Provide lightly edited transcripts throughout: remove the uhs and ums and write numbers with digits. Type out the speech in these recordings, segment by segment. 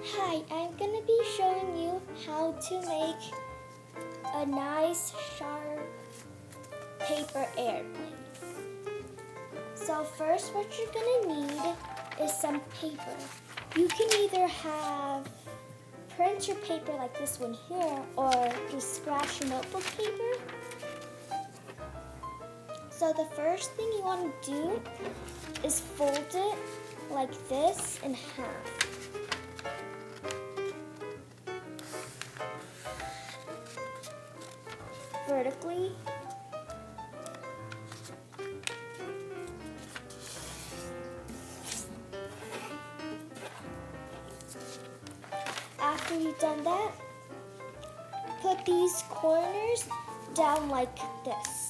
Hi, I'm going to be showing you how to make a nice sharp paper airplane. So first what you're going to need is some paper. You can either have printer paper like this one here or just scratch notebook paper. So the first thing you want to do is fold it like this in half. Vertically. After you've done that, put these corners down like this.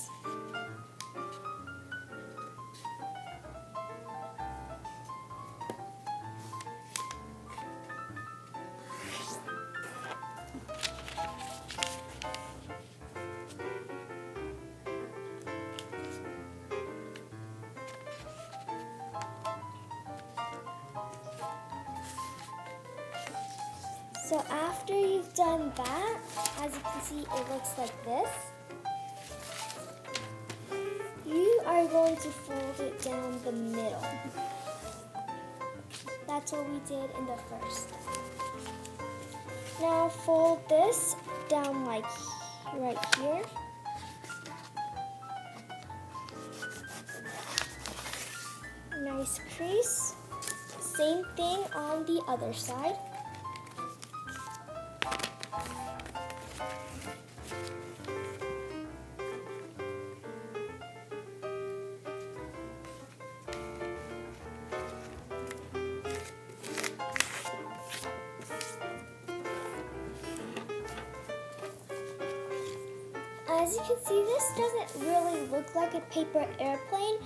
So after you've done that, as you can see, it looks like this. You are going to fold it down the middle. That's what we did in the first. Now fold this down like right here. Nice crease. Same thing on the other side. As you can see, this doesn't really look like a paper airplane,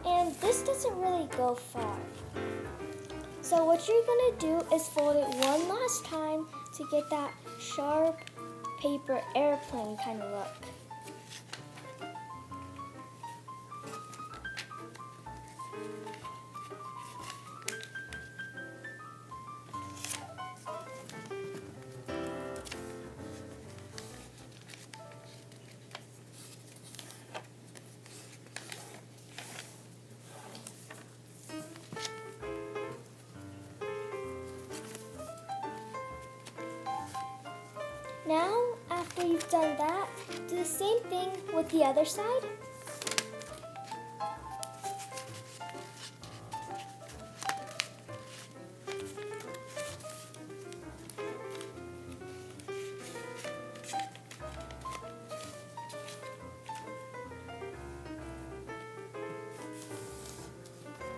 and this doesn't really go far. So what you're gonna do is fold it one last time to get that sharp paper airplane kind of look. Now, after you've done that, do the same thing with the other side.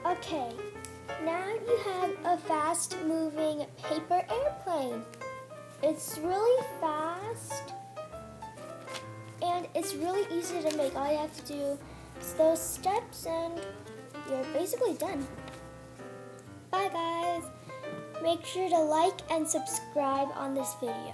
Okay, now you have a fast-moving paper airplane. It's really fast and it's really easy to make. All you have to do is those steps and you're basically done. Bye guys. Make sure to like and subscribe on this video.